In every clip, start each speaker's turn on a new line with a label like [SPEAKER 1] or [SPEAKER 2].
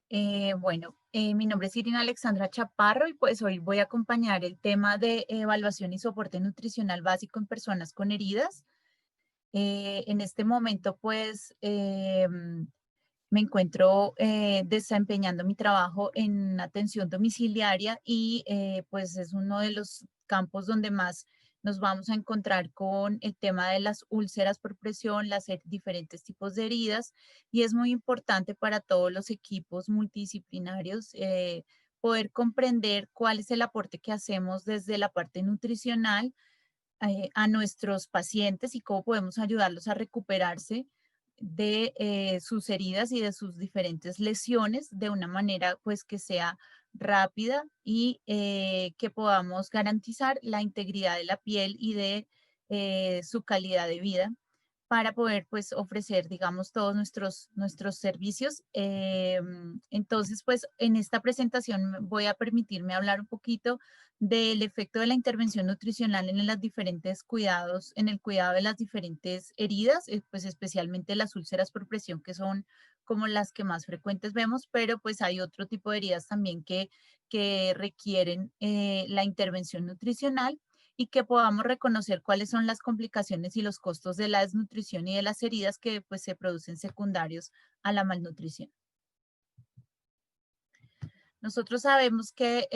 [SPEAKER 1] Mi nombre es Irina Alexandra Chaparro y pues hoy voy a acompañar el tema de evaluación y soporte nutricional básico en personas con heridas. En este momento me encuentro desempeñando mi trabajo en atención domiciliaria y pues es uno de los campos donde más nos vamos a encontrar con el tema de las úlceras por presión, diferentes tipos de heridas y es muy importante para todos los equipos multidisciplinarios poder comprender cuál es el aporte que hacemos desde la parte nutricional a nuestros pacientes y cómo podemos ayudarlos a recuperarse de sus heridas y de sus diferentes lesiones de una manera pues que sea rápida y que podamos garantizar la integridad de la piel y de su calidad de vida para poder pues ofrecer, digamos, todos nuestros servicios. Entonces, pues en esta presentación voy a permitirme hablar un poquito del efecto de la intervención nutricional en las diferentes cuidados, en el cuidado de las diferentes heridas, pues especialmente las úlceras por presión, que son como las que más frecuentes vemos, pero pues hay otro tipo de heridas también que requieren la intervención nutricional y que podamos reconocer cuáles son las complicaciones y los costos de la desnutrición y de las heridas que pues se producen secundarios a la malnutrición. Nosotros sabemos que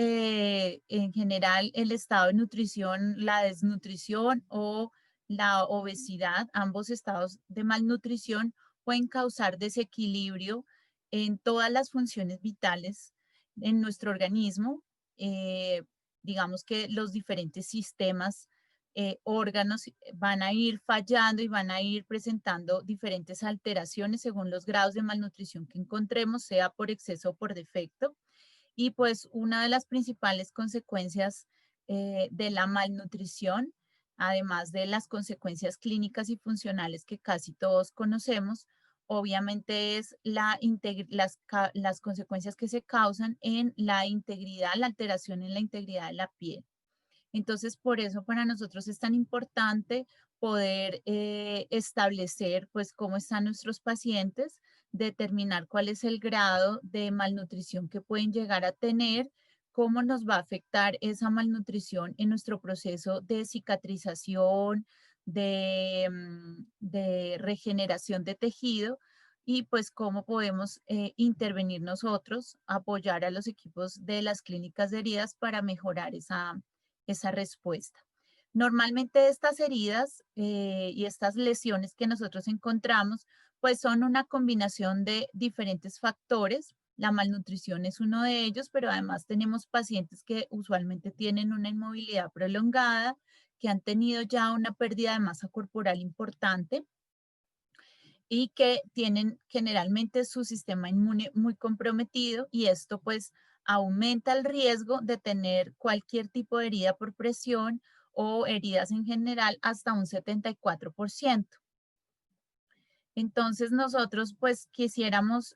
[SPEAKER 1] en general el estado de nutrición, la desnutrición o la obesidad, ambos estados de malnutrición pueden causar desequilibrio en todas las funciones vitales en nuestro organismo. Eh, digamos que los diferentes sistemas, órganos van a ir fallando y van a ir presentando diferentes alteraciones según los grados de malnutrición que encontremos, sea por exceso o por defecto. Y pues una de las principales consecuencias de la malnutrición, además de las consecuencias clínicas y funcionales que casi todos conocemos, obviamente es las consecuencias que se causan en la integridad, la alteración en la integridad de la piel. Entonces, por eso para nosotros es tan importante poder establecer pues cómo están nuestros pacientes, determinar cuál es el grado de malnutrición que pueden llegar a tener, cómo nos va a afectar esa malnutrición en nuestro proceso de cicatrización, de regeneración de tejido y pues cómo podemos intervenir nosotros, apoyar a los equipos de las clínicas de heridas para mejorar esa respuesta. Normalmente estas heridas y estas lesiones que nosotros encontramos, pues son una combinación de diferentes factores. La malnutrición es uno de ellos, pero además tenemos pacientes que usualmente tienen una inmovilidad prolongada, que han tenido ya una pérdida de masa corporal importante y que tienen generalmente su sistema inmune muy comprometido y esto pues aumenta el riesgo de tener cualquier tipo de herida por presión o heridas en general hasta un 74%. Entonces nosotros pues quisiéramos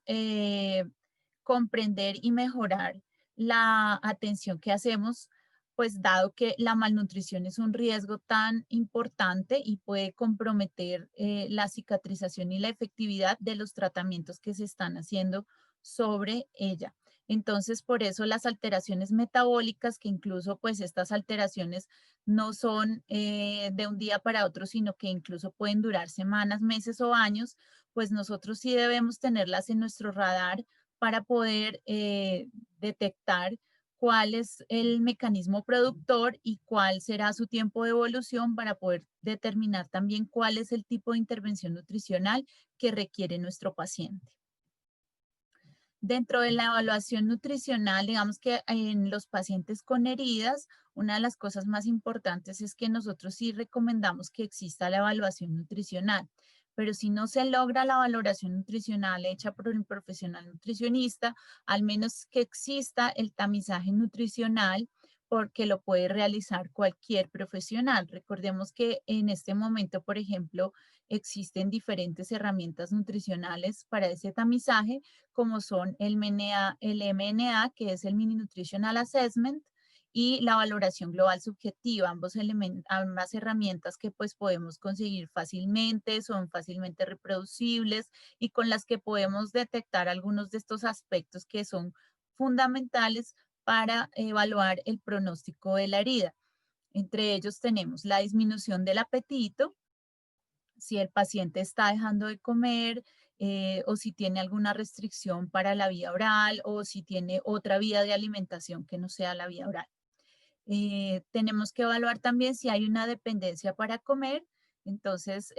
[SPEAKER 1] comprender y mejorar la atención que hacemos, pues dado que la malnutrición es un riesgo tan importante y puede comprometer la cicatrización y la efectividad de los tratamientos que se están haciendo sobre ella. Entonces, por eso las alteraciones metabólicas, que incluso pues estas alteraciones no son de un día para otro, sino que incluso pueden durar semanas, meses o años, pues nosotros sí debemos tenerlas en nuestro radar para poder detectar cuál es el mecanismo productor y cuál será su tiempo de evolución para poder determinar también cuál es el tipo de intervención nutricional que requiere nuestro paciente. Dentro de la evaluación nutricional, digamos que en los pacientes con heridas, una de las cosas más importantes es que nosotros sí recomendamos que exista la evaluación nutricional, pero si no se logra la valoración nutricional hecha por un profesional nutricionista, al menos que exista el tamizaje nutricional porque lo puede realizar cualquier profesional. Recordemos que en este momento, por ejemplo, existen diferentes herramientas nutricionales para ese tamizaje como son el MNA, que es el Mini Nutritional Assessment, y la valoración global subjetiva, ambas herramientas que pues podemos conseguir fácilmente, son fácilmente reproducibles y con las que podemos detectar algunos de estos aspectos que son fundamentales para evaluar el pronóstico de la herida. Entre ellos tenemos la disminución del apetito, si el paciente está dejando de comer o si tiene alguna restricción para la vía oral o si tiene otra vía de alimentación que no sea la vía oral. Tenemos que evaluar también si hay una dependencia para comer. Entonces,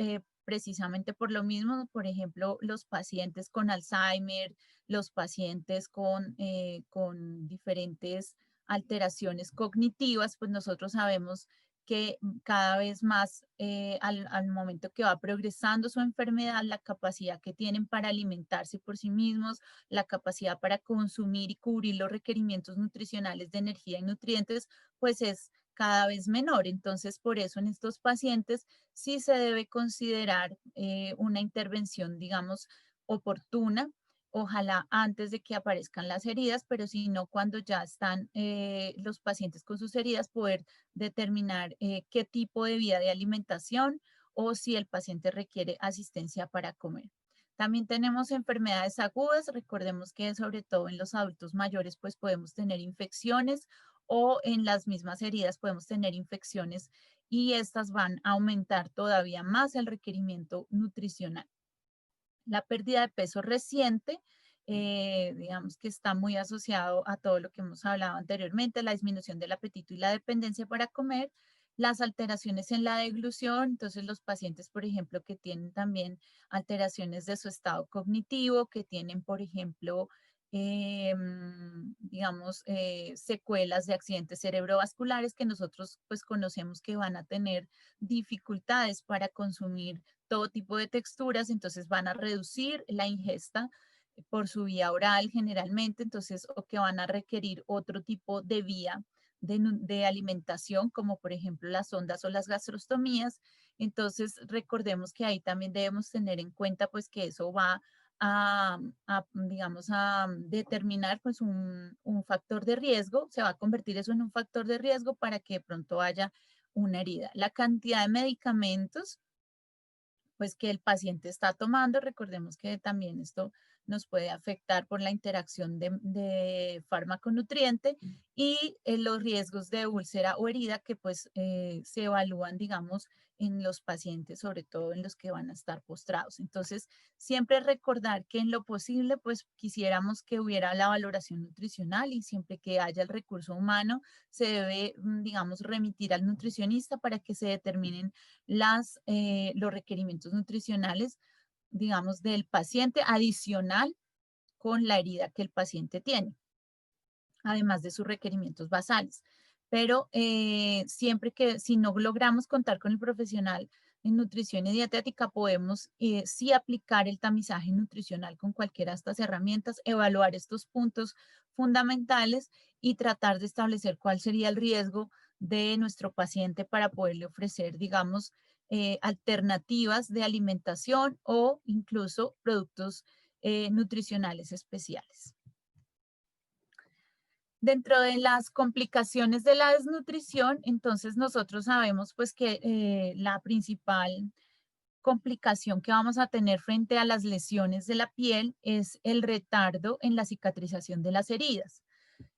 [SPEAKER 1] precisamente por lo mismo, por ejemplo, los pacientes con Alzheimer, los pacientes con diferentes alteraciones cognitivas, pues nosotros sabemos que cada vez más al momento que va progresando su enfermedad, la capacidad que tienen para alimentarse por sí mismos, la capacidad para consumir y cubrir los requerimientos nutricionales de energía y nutrientes, pues es cada vez menor. Entonces, por eso en estos pacientes sí se debe considerar una intervención, digamos, oportuna, ojalá antes de que aparezcan las heridas, pero si no, cuando ya están los pacientes con sus heridas, poder determinar qué tipo de vía de alimentación o si el paciente requiere asistencia para comer. También tenemos enfermedades agudas, recordemos que sobre todo en los adultos mayores pues podemos tener infecciones o en las mismas heridas podemos tener infecciones y estas van a aumentar todavía más el requerimiento nutricional. La pérdida de peso reciente, digamos que está muy asociado a todo lo que hemos hablado anteriormente, la disminución del apetito y la dependencia para comer, las alteraciones en la deglución, entonces los pacientes, por ejemplo, que tienen también alteraciones de su estado cognitivo, que tienen, por ejemplo, digamos, secuelas de accidentes cerebrovasculares que nosotros pues conocemos que van a tener dificultades para consumir todo tipo de texturas, entonces van a reducir la ingesta por su vía oral generalmente, entonces, o que van a requerir otro tipo de vía de alimentación, como por ejemplo las sondas o las gastrostomías. Entonces, recordemos que ahí también debemos tener en cuenta pues que eso va digamos, a determinar pues un factor de riesgo, se va a convertir eso en un factor de riesgo para que de pronto haya una herida. La cantidad de medicamentos pues que el paciente está tomando. Recordemos que también esto nos puede afectar por la interacción de fármaco-nutriente y los riesgos de úlcera o herida que pues se evalúan, digamos, en los pacientes, sobre todo en los que van a estar postrados. Entonces, siempre recordar que en lo posible, pues quisiéramos que hubiera la valoración nutricional y siempre que haya el recurso humano, se debe, digamos, remitir al nutricionista para que se determinen los requerimientos nutricionales, digamos, del paciente adicional con la herida que el paciente tiene, además de sus requerimientos basales. Pero siempre que si no logramos contar con el profesional en nutrición y dietética, podemos sí aplicar el tamizaje nutricional con cualquiera de estas herramientas, evaluar estos puntos fundamentales y tratar de establecer cuál sería el riesgo de nuestro paciente para poderle ofrecer, digamos, alternativas de alimentación o incluso productos nutricionales especiales. Dentro de las complicaciones de la desnutrición, entonces nosotros sabemos pues que la principal complicación que vamos a tener frente a las lesiones de la piel es el retardo en la cicatrización de las heridas.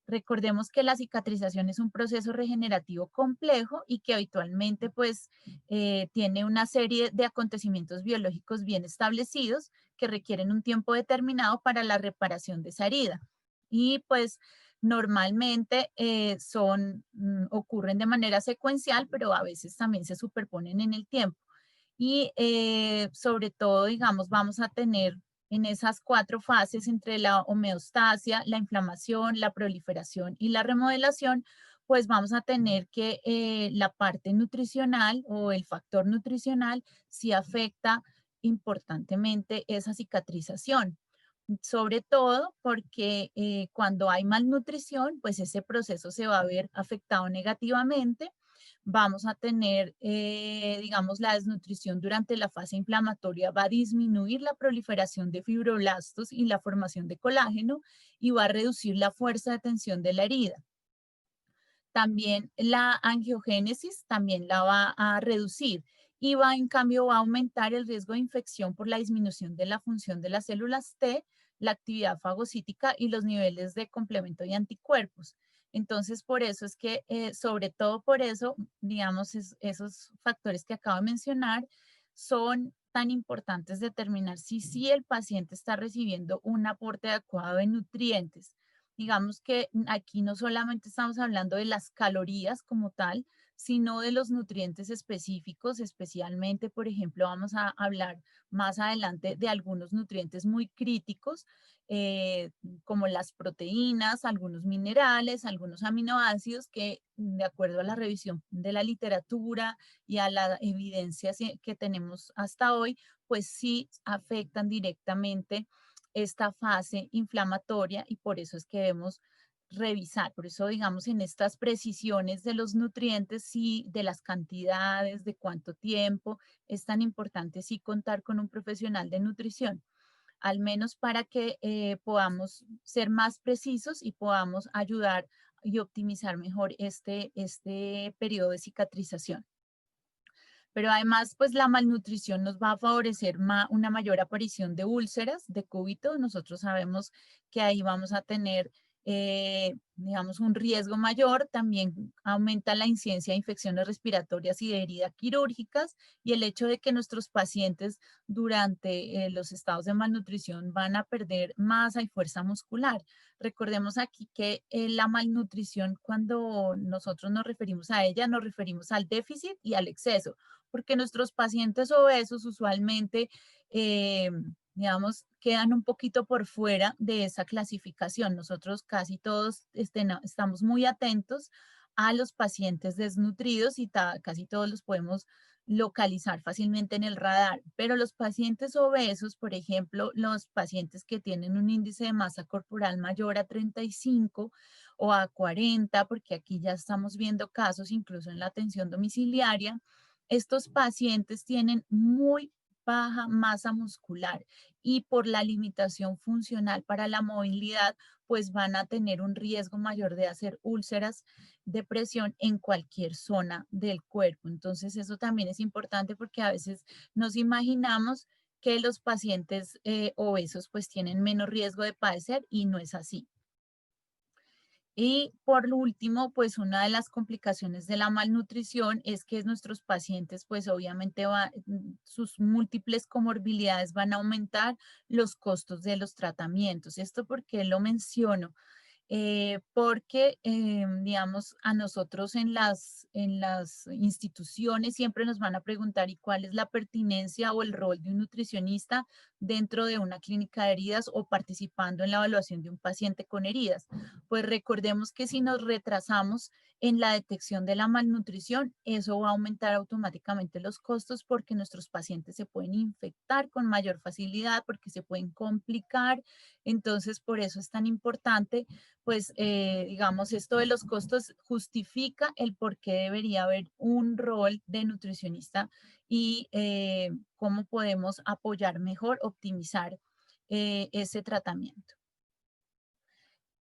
[SPEAKER 1] Recordemos que la cicatrización es un proceso regenerativo complejo y que habitualmente pues tiene una serie de acontecimientos biológicos bien establecidos que requieren un tiempo determinado para la reparación de esa herida. Y pues normalmente ocurren de manera secuencial, pero a veces también se superponen en el tiempo. Y sobre todo, digamos, vamos a tener en esas 4 fases entre la homeostasia, la inflamación, la proliferación y la remodelación, pues vamos a tener que la parte nutricional o el factor nutricional sí afecta importantemente esa cicatrización. Sobre todo porque cuando hay malnutrición, pues ese proceso se va a ver afectado negativamente. Vamos a tener, digamos, la desnutrición durante la fase inflamatoria va a disminuir la proliferación de fibroblastos y la formación de colágeno y va a reducir la fuerza de tensión de la herida. también la angiogénesis también la va a reducir y va, en cambio, va a aumentar el riesgo de infección por la disminución de la función de las células T, la actividad fagocítica y los niveles de complemento y anticuerpos. Entonces, por eso es que, sobre todo por eso, digamos, esos factores que acabo de mencionar son tan importantes determinar si el paciente está recibiendo un aporte adecuado de nutrientes. Digamos que aquí no solamente estamos hablando de las calorías como tal, sino de los nutrientes específicos, especialmente, por ejemplo, vamos a hablar más adelante de algunos nutrientes muy críticos, eh, como las proteínas, algunos minerales, algunos aminoácidos que, de acuerdo a la revisión de la literatura y a la evidencia que tenemos hasta hoy, pues sí afectan directamente esta fase inflamatoria y por eso es que debemos revisar. Por eso, digamos, en estas precisiones de los nutrientes, sí, de las cantidades, de cuánto tiempo, es tan importante sí contar con un profesional de nutrición, al menos para que podamos ser más precisos y podamos ayudar y optimizar mejor este periodo de cicatrización. Pero además, pues la malnutrición nos va a favorecer una mayor aparición de úlceras, de cúbito. Nosotros sabemos que ahí vamos a tener, digamos, un riesgo mayor. También aumenta la incidencia de infecciones respiratorias y de heridas quirúrgicas. Y el hecho de que nuestros pacientes durante los estados de malnutrición van a perder masa y fuerza muscular. Recordemos aquí que la malnutrición, cuando nosotros nos referimos a ella, nos referimos al déficit y al exceso porque nuestros pacientes obesos usualmente, eh, digamos, quedan un poquito por fuera de esa clasificación. Nosotros casi todos estamos muy atentos a los pacientes desnutridos y casi todos los podemos localizar fácilmente en el radar, pero los pacientes obesos, por ejemplo, los pacientes que tienen un índice de masa corporal mayor a 35 o a 40, porque aquí ya estamos viendo casos incluso en la atención domiciliaria, estos pacientes tienen muy baja masa muscular y por la limitación funcional para la movilidad, pues van a tener un riesgo mayor de hacer úlceras de presión en cualquier zona del cuerpo. Entonces, eso también es importante porque a veces nos imaginamos que los pacientes obesos pues tienen menos riesgo de padecer y no es así. Y por lo último, pues una de las complicaciones de la malnutrición es que nuestros pacientes, pues obviamente sus múltiples comorbilidades van a aumentar los costos de los tratamientos. ¿Esto por qué lo menciono? Porque, digamos, a nosotros en las instituciones siempre nos van a preguntar, ¿y cuál es la pertinencia o el rol de un nutricionista dentro de una clínica de heridas o participando en la evaluación de un paciente con heridas? Pues recordemos que si nos retrasamos en la detección de la malnutrición, eso va a aumentar automáticamente los costos porque nuestros pacientes se pueden infectar con mayor facilidad, porque se pueden complicar. Entonces, por eso es tan importante pues digamos, esto de los costos justifica el por qué debería haber un rol de nutricionista y cómo podemos apoyar mejor, optimizar ese tratamiento.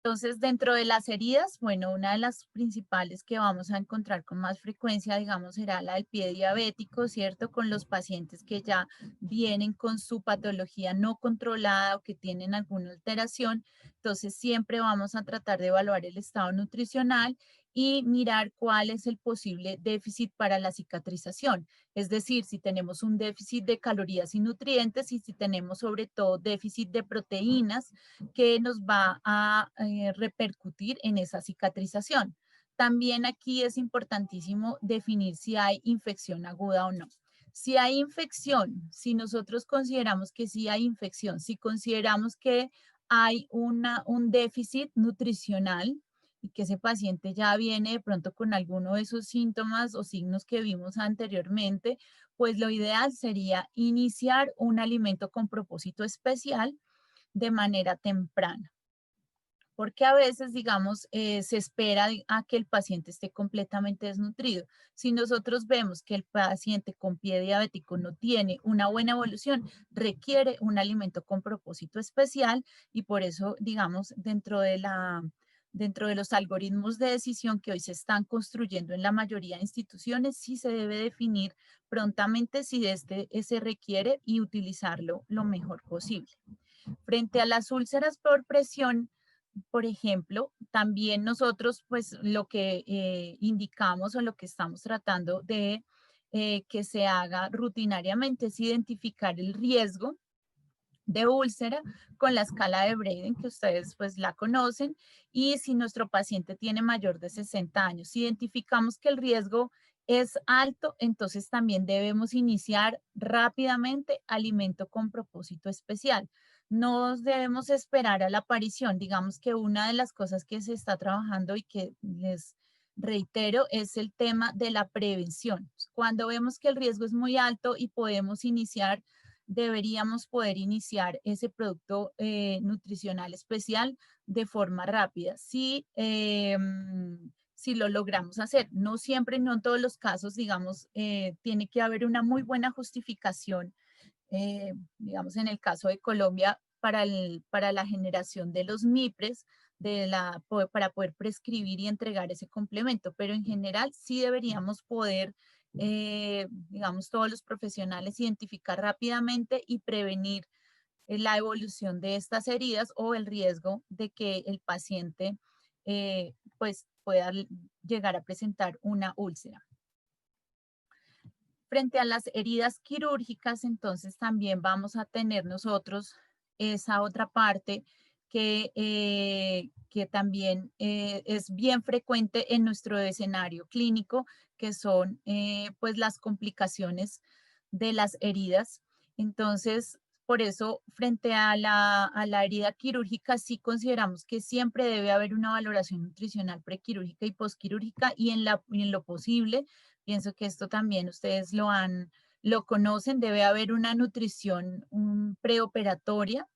[SPEAKER 1] Entonces, dentro de las heridas, bueno, una de las principales que vamos a encontrar con más frecuencia, digamos, será la del pie diabético, ¿cierto? Con los pacientes que ya vienen con su patología no controlada o que tienen alguna alteración. Entonces, siempre vamos a tratar de evaluar el estado nutricional y mirar cuál es el posible déficit para la cicatrización. Es decir, si tenemos un déficit de calorías y nutrientes y si tenemos sobre todo déficit de proteínas que nos va a repercutir en esa cicatrización. También aquí es importantísimo definir si hay infección aguda o no. Si hay infección, si nosotros consideramos que sí hay infección, si consideramos que hay un déficit nutricional y que ese paciente ya viene de pronto con alguno de esos síntomas o signos que vimos anteriormente, pues lo ideal sería iniciar un alimento con propósito especial de manera temprana, porque a veces, digamos, se espera a que el paciente esté completamente desnutrido. Si nosotros vemos que el paciente con pie diabético no tiene una buena evolución, requiere un alimento con propósito especial y por eso, digamos, dentro dentro de los algoritmos de decisión que hoy se están construyendo en la mayoría de instituciones, sí se debe definir prontamente si se requiere y utilizarlo lo mejor posible. Frente a las úlceras por presión, por ejemplo, también nosotros, pues lo que indicamos o lo que estamos tratando de que se haga rutinariamente es identificar el riesgo de úlcera con la escala de Braden, que ustedes pues la conocen, y si nuestro paciente tiene mayor de 60 años, si identificamos que el riesgo es alto, entonces también debemos iniciar rápidamente alimento con propósito especial. No debemos esperar a la aparición. Digamos que una de las cosas que se está trabajando y que les reitero es el tema de la prevención. Cuando vemos que el riesgo es muy alto y podemos iniciar, deberíamos poder iniciar ese producto nutricional especial de forma rápida. Si lo logramos hacer, no siempre, no en todos los casos, digamos, tiene que haber una muy buena justificación, digamos, en el caso de Colombia, para la generación de los MIPRES, para poder prescribir y entregar ese complemento, pero en general sí deberíamos poder, digamos, todos los profesionales identificar rápidamente y prevenir la evolución de estas heridas o el riesgo de que el paciente pues pueda llegar a presentar una úlcera. Frente a las heridas quirúrgicas, entonces también vamos a tener nosotros esa otra parte que también es bien frecuente en nuestro escenario clínico, que son pues las complicaciones de las heridas. Entonces, por eso, frente a la herida quirúrgica, sí consideramos que siempre debe haber una valoración nutricional prequirúrgica y posquirúrgica y en lo posible, pienso que esto también ustedes lo conocen, debe haber una nutrición preoperatoria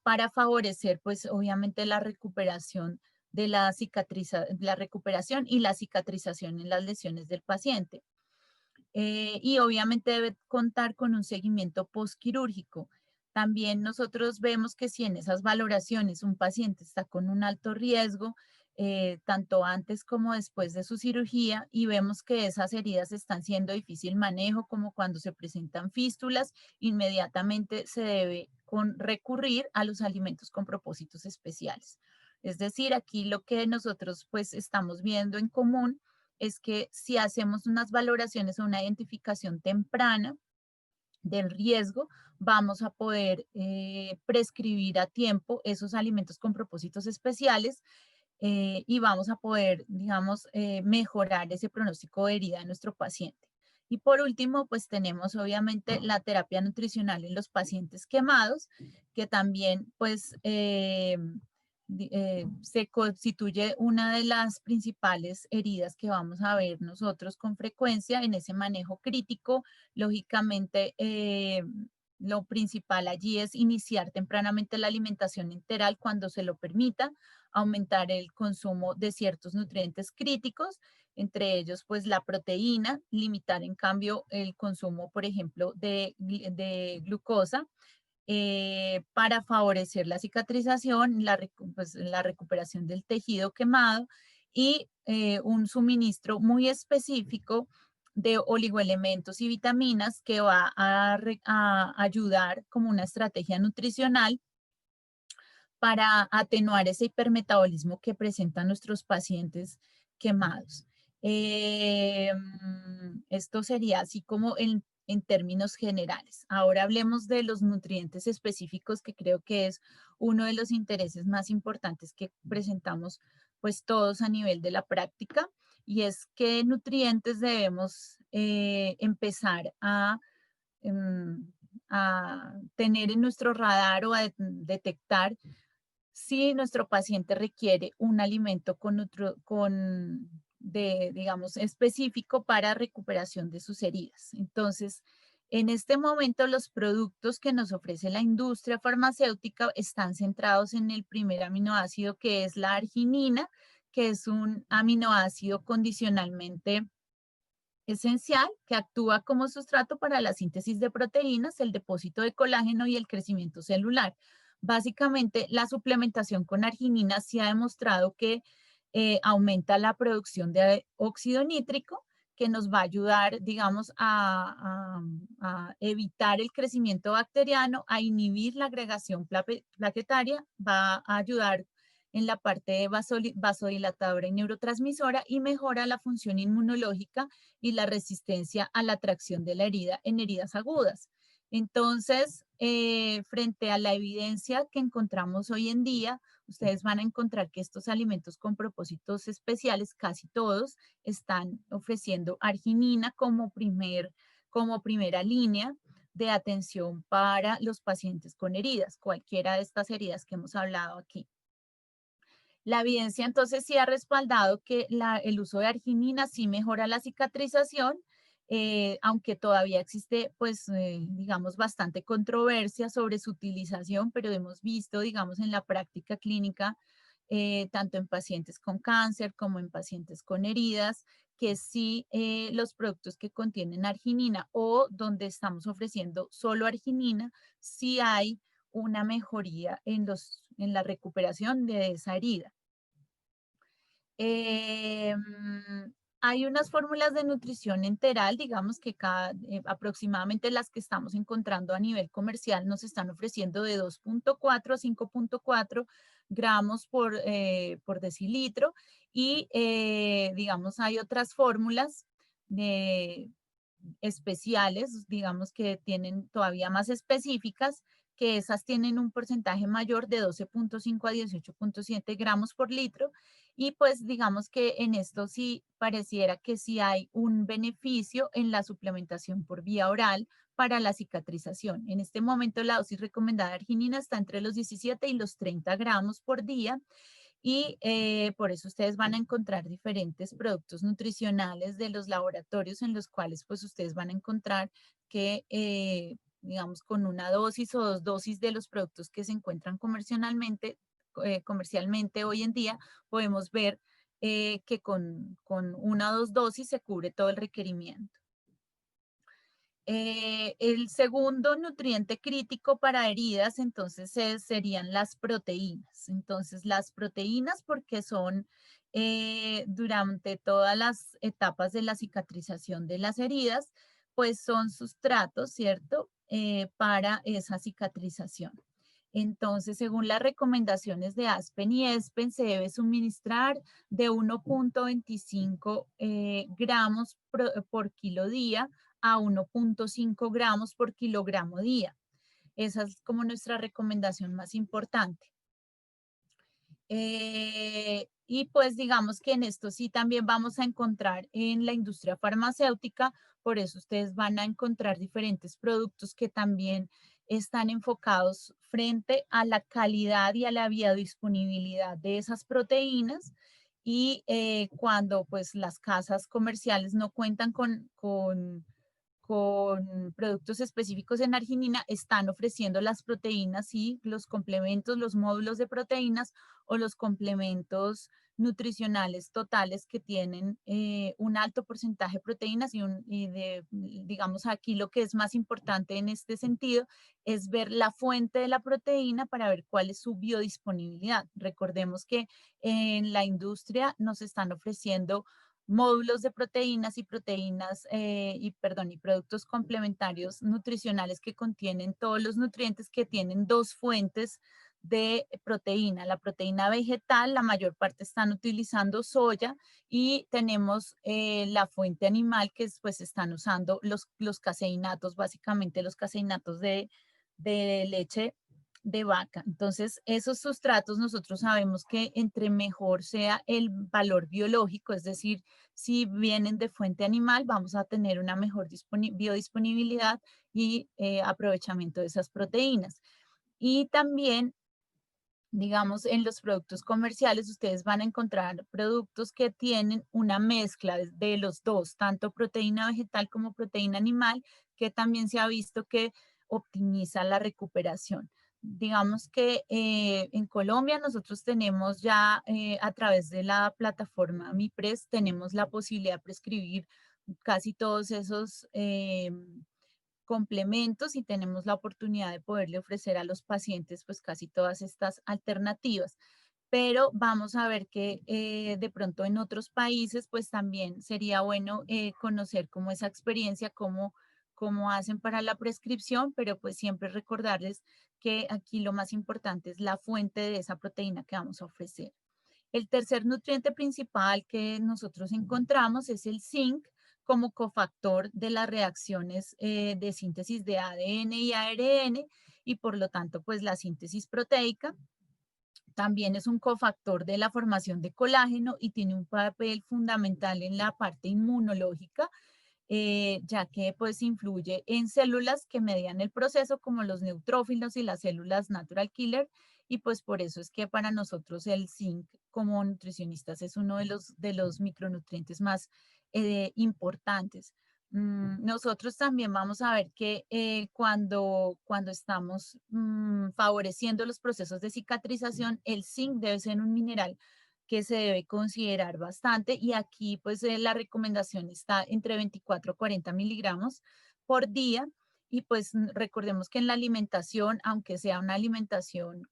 [SPEAKER 1] para favorecer, pues, obviamente la recuperación de la recuperación y la cicatrización en las lesiones del paciente. Y obviamente debe contar con un seguimiento postquirúrgico. También nosotros vemos que si en esas valoraciones un paciente está con un alto riesgo, tanto antes como después de su cirugía, y vemos que esas heridas están siendo difícil manejo, como cuando se presentan fístulas, inmediatamente se debe recurrir a los alimentos con propósitos especiales. Es decir, aquí lo que nosotros pues estamos viendo en común es que si hacemos unas valoraciones o una identificación temprana del riesgo, vamos a poder prescribir a tiempo esos alimentos con propósitos especiales y vamos a poder, digamos, mejorar ese pronóstico de herida de nuestro paciente. Y por último, pues tenemos obviamente la terapia nutricional en los pacientes quemados, que también pues se constituye una de las principales heridas que vamos a ver nosotros con frecuencia en ese manejo crítico. Lógicamente, lo principal allí es iniciar tempranamente la alimentación enteral cuando se lo permita, aumentar el consumo de ciertos nutrientes críticos, entre ellos pues la proteína, limitar en cambio el consumo, por ejemplo, de glucosa para favorecer la cicatrización, pues, la recuperación del tejido quemado y un suministro muy específico de oligoelementos y vitaminas que va a ayudar como una estrategia nutricional para atenuar ese hipermetabolismo que presentan nuestros pacientes quemados. Esto sería así como en términos generales. Ahora hablemos de los nutrientes específicos, que creo que es uno de los intereses más importantes que presentamos pues todos a nivel de la práctica, y es qué nutrientes debemos empezar a tener en nuestro radar o a detectar si nuestro paciente requiere un alimento digamos, específico para recuperación de sus heridas. Entonces, en este momento, los productos que nos ofrece la industria farmacéutica están centrados en el primer aminoácido, que es la arginina, que es un aminoácido condicionalmente esencial que actúa como sustrato para la síntesis de proteínas, el depósito de colágeno y el crecimiento celular. Básicamente, la suplementación con arginina sí ha demostrado que aumenta la producción de óxido nítrico, que nos va a ayudar, digamos, a evitar el crecimiento bacteriano, a inhibir la agregación plaquetaria, va a ayudar en la parte vasodilatadora y neurotransmisora y mejora la función inmunológica y la resistencia a la tracción de la herida en heridas agudas. Entonces, frente a la evidencia que encontramos hoy en día, ustedes van a encontrar que estos alimentos con propósitos especiales, casi todos, están ofreciendo arginina como primera línea de atención para los pacientes con heridas, cualquiera de estas heridas que hemos hablado aquí. La evidencia entonces sí ha respaldado que el uso de arginina sí mejora la cicatrización, aunque todavía existe, pues, digamos, bastante controversia sobre su utilización, pero hemos visto, digamos, en la práctica clínica, tanto en pacientes con cáncer como en pacientes con heridas, que sí los productos que contienen arginina o donde estamos ofreciendo solo arginina, sí hay una mejoría en la recuperación de esa herida. Hay unas fórmulas de nutrición enteral, digamos que aproximadamente las que estamos encontrando a nivel comercial nos están ofreciendo de 2,4 a 5,4 gramos por decilitro y digamos hay otras fórmulas de, especiales, digamos que tienen todavía más específicas, que esas tienen un porcentaje mayor de 12,5 a 18,7 gramos por litro y pues digamos que en esto sí pareciera que sí hay un beneficio en la suplementación por vía oral para la cicatrización. En este momento la dosis recomendada de arginina está entre los 17 y los 30 gramos por día y por eso ustedes van a encontrar diferentes productos nutricionales de los laboratorios en los cuales pues ustedes van a encontrar que digamos con una dosis o dos dosis de los productos que se encuentran comercialmente hoy en día podemos ver que con una o dos dosis se cubre todo el requerimiento. El segundo nutriente crítico para heridas, entonces, serían las proteínas. Entonces, las proteínas, porque son durante todas las etapas de la cicatrización de las heridas, pues son sustratos, ¿cierto? Para esa cicatrización. Entonces, según las recomendaciones de ASPEN y ESPEN, se debe suministrar de 1,25 gramos por kilo día a 1,5 gramos por kilogramo día. Esa es como nuestra recomendación más importante. Y pues digamos que en esto sí también vamos a encontrar en la industria farmacéutica, por eso ustedes van a encontrar diferentes productos que también están enfocados frente a la calidad y a la biodisponibilidad de esas proteínas. Y cuando pues las casas comerciales no cuentan con productos específicos en arginina, están ofreciendo las proteínas y los complementos, los módulos de proteínas o los complementos nutricionales totales que tienen un alto porcentaje de proteínas digamos, aquí lo que es más importante en este sentido es ver la fuente de la proteína para ver cuál es su biodisponibilidad. Recordemos que en la industria nos están ofreciendo módulos de proteínas y productos complementarios nutricionales que contienen todos los nutrientes que tienen dos fuentes de proteína. La proteína vegetal, la mayor parte están utilizando soya y tenemos la fuente animal que pues están usando los caseinatos, básicamente los caseinatos de leche de vaca. Entonces, esos sustratos nosotros sabemos que entre mejor sea el valor biológico, es decir, si vienen de fuente animal, vamos a tener una mejor biodisponibilidad y aprovechamiento de esas proteínas. Y también, digamos, en los productos comerciales, ustedes van a encontrar productos que tienen una mezcla de los dos, tanto proteína vegetal como proteína animal, que también se ha visto que optimiza la recuperación. Digamos que en Colombia nosotros tenemos ya a través de la plataforma MiPres, tenemos la posibilidad de prescribir casi todos esos complementos y tenemos la oportunidad de poderle ofrecer a los pacientes pues casi todas estas alternativas. Pero vamos a ver que de pronto en otros países pues también sería bueno conocer cómo esa experiencia, cómo hacen para la prescripción, pero pues siempre recordarles que aquí lo más importante es la fuente de esa proteína que vamos a ofrecer. El tercer nutriente principal que nosotros encontramos es el zinc como cofactor de las reacciones de síntesis de ADN y ARN y por lo tanto pues la síntesis proteica. También es un cofactor de la formación de colágeno y tiene un papel fundamental en la parte inmunológica, ya que pues influye en células que median el proceso como los neutrófilos y las células natural killer y pues por eso es que para nosotros el zinc como nutricionistas es uno de los micronutrientes más importantes. Nosotros también vamos a ver que cuando estamos favoreciendo los procesos de cicatrización, el zinc debe ser un mineral que se debe considerar bastante y aquí pues la recomendación está entre 24 a 40 miligramos por día y pues recordemos que en la alimentación, aunque sea una alimentación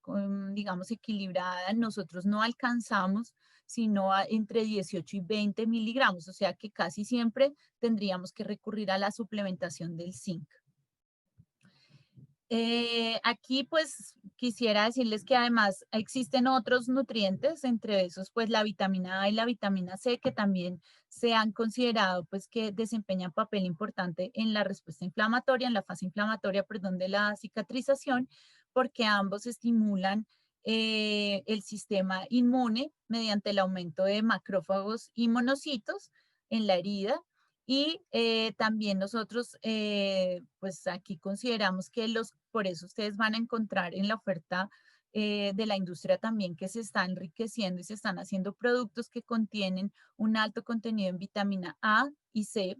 [SPEAKER 1] digamos equilibrada, nosotros no alcanzamos sino entre 18 y 20 miligramos, o sea que casi siempre tendríamos que recurrir a la suplementación del zinc. Aquí pues quisiera decirles que además existen otros nutrientes, entre esos pues la vitamina A y la vitamina C que también se han considerado pues que desempeñan papel importante en la respuesta inflamatoria, en la fase inflamatoria, perdón, de la cicatrización, porque ambos estimulan el sistema inmune mediante el aumento de macrófagos y monocitos en la herida y también nosotros, pues aquí consideramos que por eso ustedes van a encontrar en la oferta de la industria también que se está enriqueciendo y se están haciendo productos que contienen un alto contenido en vitamina A y C.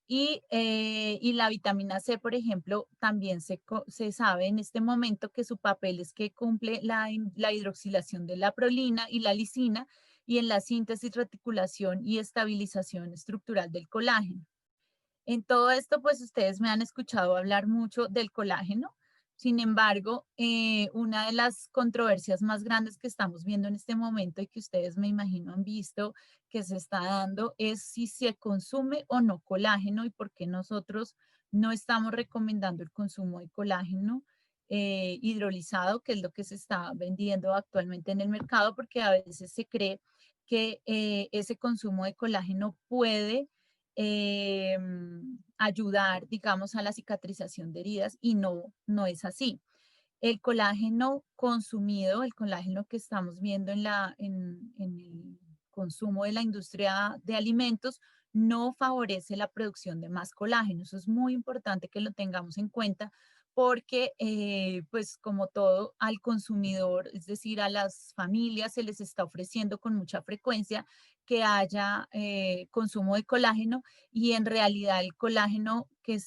[SPEAKER 1] Y la vitamina C, por ejemplo, también se sabe en este momento que su papel es que cumple la hidroxilación de la prolina y la lisina y en la síntesis, reticulación y estabilización estructural del colágeno. En todo esto, pues ustedes me han escuchado hablar mucho del colágeno. Sin embargo, una de las controversias más grandes que estamos viendo en este momento y que ustedes me imagino han visto que se está dando es si se consume o no colágeno y por qué nosotros no estamos recomendando el consumo de colágeno hidrolizado, que es lo que se está vendiendo actualmente en el mercado, porque a veces se cree que ese consumo de colágeno puede eh, ayudar, digamos, a la cicatrización de heridas y no es así. El colágeno consumido, el colágeno que estamos viendo en el consumo de la industria de alimentos, no favorece la producción de más colágeno. Eso es muy importante que lo tengamos en cuenta porque, pues como todo, al consumidor, es decir, a las familias se les está ofreciendo con mucha frecuencia que haya consumo de colágeno y en realidad el colágeno que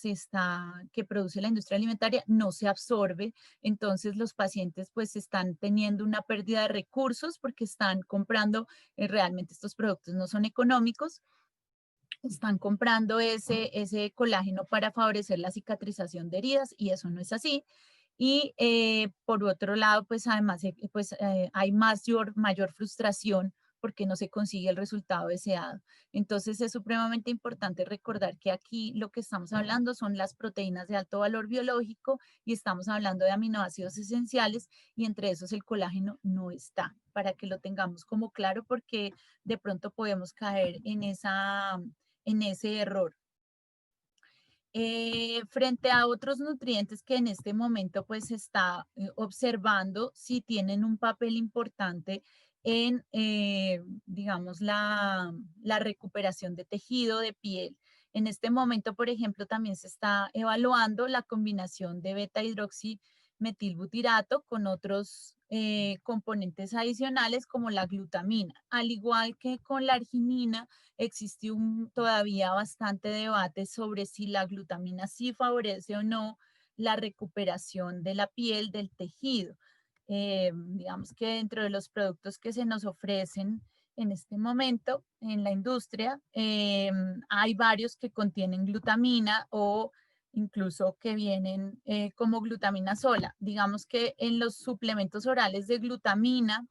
[SPEAKER 1] produce la industria alimentaria no se absorbe, entonces los pacientes pues están teniendo una pérdida de recursos porque están comprando, realmente estos productos no son económicos, están comprando ese colágeno para favorecer la cicatrización de heridas y eso no es así. Y por otro lado, pues además pues, hay mayor frustración porque no se consigue el resultado deseado. Entonces es supremamente importante recordar que aquí lo que estamos hablando son las proteínas de alto valor biológico y estamos hablando de aminoácidos esenciales y entre esos el colágeno no está, para que lo tengamos como claro porque de pronto podemos caer en ese error. Frente a otros nutrientes que en este momento pues se está observando si tienen un papel importante en, digamos, la recuperación de tejido de piel. En este momento, por ejemplo, también se está evaluando la combinación de beta hidroximetilbutirato con otros componentes adicionales como la glutamina, al igual que con la arginina existe todavía bastante debate sobre si la glutamina sí favorece o no la recuperación de la piel, del tejido. Digamos que dentro de los productos que se nos ofrecen en este momento en la industria, hay varios que contienen glutamina o incluso que vienen como glutamina sola. Digamos que en los suplementos orales de glutamina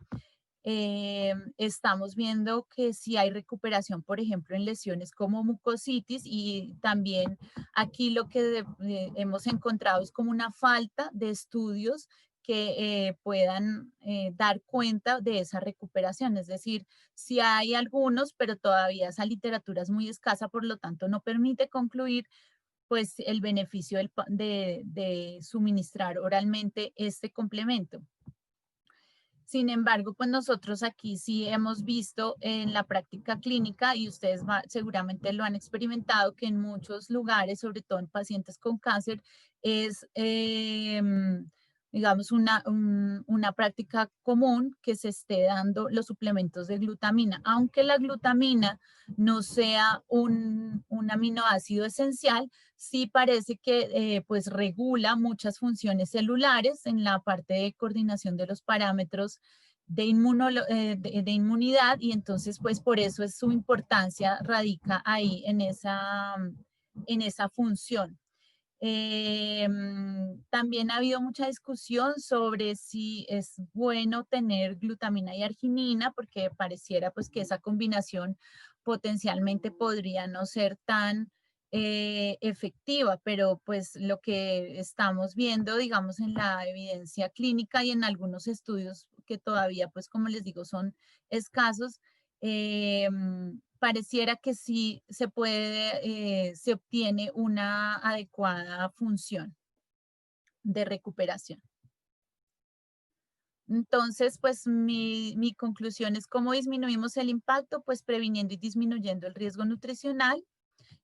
[SPEAKER 1] estamos viendo que si hay recuperación, por ejemplo, en lesiones como mucositis, y también aquí lo que hemos encontrado es como una falta de estudios que puedan dar cuenta de esa recuperación. Es decir, si hay algunos, pero todavía esa literatura es muy escasa, por lo tanto no permite concluir pues el beneficio de suministrar oralmente este complemento. Sin embargo, pues nosotros aquí sí hemos visto en la práctica clínica, y ustedes seguramente lo han experimentado, que en muchos lugares, sobre todo en pacientes con cáncer, es, digamos, una práctica común que se esté dando los suplementos de glutamina, aunque la glutamina no sea un aminoácido esencial. Sí parece que pues regula muchas funciones celulares en la parte de coordinación de los parámetros de inmunidad, y entonces pues por eso es su importancia radica ahí en esa función. También ha habido mucha discusión sobre si es bueno tener glutamina y arginina, porque pareciera pues que esa combinación potencialmente podría no ser tan efectiva, pero pues lo que estamos viendo, digamos, en la evidencia clínica y en algunos estudios que todavía, pues como les digo, son escasos, pareciera que sí se puede, se obtiene una adecuada función de recuperación. Entonces, pues mi conclusión es cómo disminuimos el impacto, pues previniendo y disminuyendo el riesgo nutricional.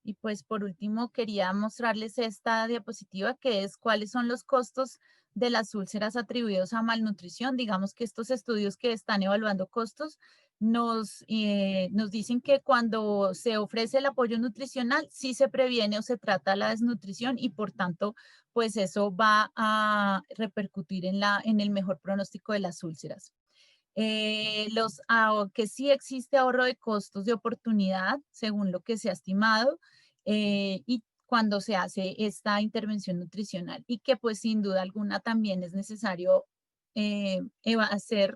[SPEAKER 1] Y pues por último quería mostrarles esta diapositiva, que es cuáles son los costos de las úlceras atribuidos a malnutrición. Digamos que estos estudios que están evaluando costos nos dicen que cuando se ofrece el apoyo nutricional, sí se previene o se trata la desnutrición, y por tanto, pues eso va a repercutir en el mejor pronóstico de las úlceras. Que sí existe ahorro de costos de oportunidad, según lo que se ha estimado, y cuando se hace esta intervención nutricional, y que pues sin duda alguna también es necesario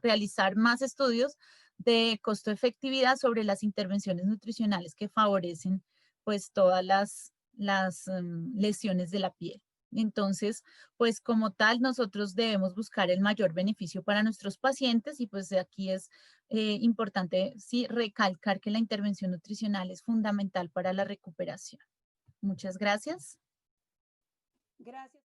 [SPEAKER 1] realizar más estudios de costo-efectividad sobre las intervenciones nutricionales que favorecen pues todas las lesiones de la piel. Entonces, pues como tal, nosotros debemos buscar el mayor beneficio para nuestros pacientes, y pues aquí es importante sí recalcar que la intervención nutricional es fundamental para la recuperación. Muchas gracias.
[SPEAKER 2] Gracias.